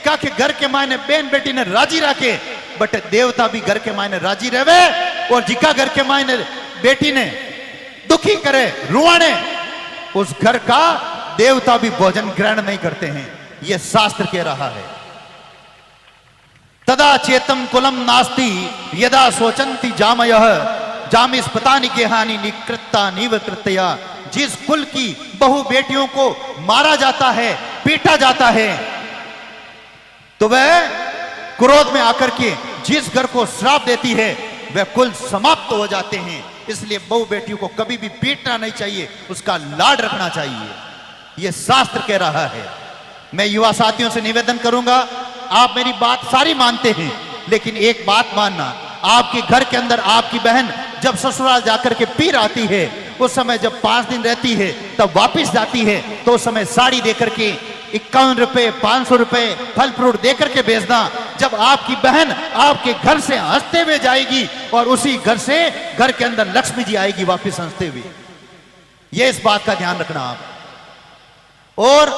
जिका के घर के मायने बहन बेटी ने राजी रखे, बट देवता भी घर के मायने राजी रहे, और जिका घर के मायने बेटी ने दुखी करे रुआने, उस घर का देवता भी भोजन ग्रहण नहीं करते हैं। यह शास्त्र कह रहा है। तदा चेतम कुलम नास्ति यदा सोचंती जामयः जामिस्पतानि गेहानि निकृत्ता निवकृत्या। जिस कुल की बहु बेटियों को मारा जाता है, पीटा जाता है, तो वह क्रोध में आकर के जिस घर को श्राप देती है वह कुल समाप्त हो जाते हैं। इसलिए बहु बेटियों को कभी भी पीटना नहीं चाहिए, उसका लाड रखना चाहिए। यह शास्त्र कह रहा है। मैं युवा साथियों से निवेदन करूंगा, आप मेरी बात सारी मानते हैं, लेकिन एक बात मानना, आपके घर के अंदर आपकी बहन जब ससुराल जाकर के पीर आती है, उस समय जब 5 दिन रहती है तब वापिस जाती है, तो उस समय साड़ी देकर के 51 रुपए 500 रुपए फल फ्रूट देकर के भेजना। जब आपकी बहन आपके घर से हंसते हुए जाएगी और उसी घर से घर के अंदर लक्ष्मी जी आएगी वापिस हंसते हुए। यह इस बात का ध्यान रखना आप। और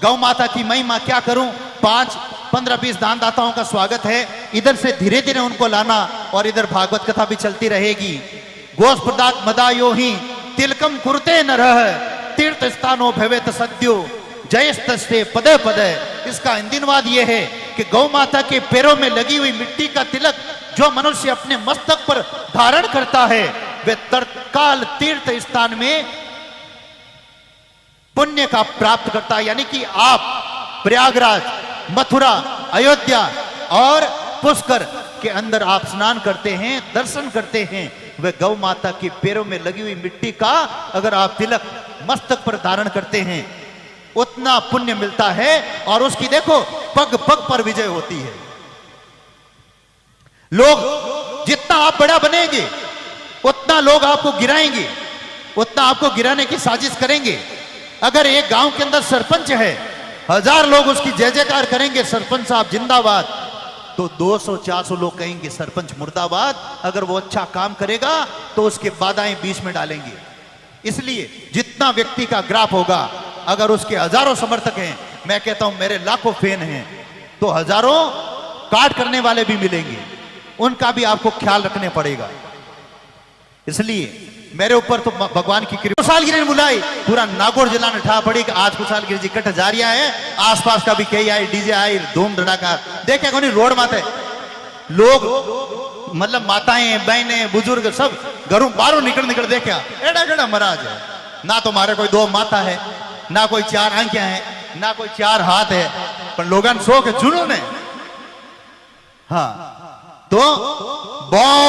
गौ माता की महिमा क्या करूं, 5, 15, 20 दानदाताओं का स्वागत है। इधर से धीरे धीरे उनको लाना, और इधर भागवत कथा भी चलती रहेगी। गोस प्रदात मदायो ही तिलकम कुरुते नरः तीर्थ स्थानो भवेत सद्यो जयस्तस्ते पदे पदे। इसका हिंदीनुवाद यह है कि गौ माता के पैरों में लगी हुई मिट्टी का तिलक जो मनुष्य अपने मस्तक पर धारण करता है, वह तत्काल तीर्थ स्थान में पुण्य का प्राप्त करता है। यानी कि आप प्रयागराज, मथुरा, अयोध्या और पुष्कर के अंदर आप स्नान करते हैं, दर्शन करते हैं, वह गौ माता के पैरों में लगी हुई मिट्टी का अगर आप तिलक मस्तक पर धारण करते हैं, उतना पुण्य मिलता है। और उसकी देखो पग पग पर विजय होती है। लोग जितना आप बड़ा बनेंगे उतना लोग आपको गिराएंगे, उतना आपको गिराने की साजिश करेंगे। अगर एक गांव के अंदर सरपंच है, 1000 लोग उसकी जय जयकार करेंगे, सरपंच साहब जिंदाबाद, तो 200-400 लोग कहेंगे सरपंच मुर्दाबाद। अगर वो अच्छा काम करेगा तो उसके बाधाएं बीच में डालेंगे। इसलिए जितना व्यक्ति का ग्राफ होगा, अगर उसके हजारों समर्थक हैं, मैं कहता हूं मेरे लाखों फैन हैं, तो हजारों काट करने वाले भी मिलेंगे, उनका भी आपको ख्याल रखने पड़ेगा। इसलिए मेरे ऊपर तो भगवान की कृपा। कुशालगिरी ने बुलाई, पूरा नागौर जिला ने ठा पड़ी कि आज कुशालगिरी जी कट जा रहा है। आसपास का भी कई आई, डीजे आई, धूम धड़ाका देखे कोनी रोड माते लोग, मतलब माताएं, बहनें, बुजुर्ग सब घरों बाहरों निकल देखे एड़ा एड़ा महाराज है। ना तो हमारे कोई 2 माता है, ना कोई 4 आंखें हैं, ना कोई 4 हाथ है, पर लोगन सो के जुनून है। हाँ, तो बहुत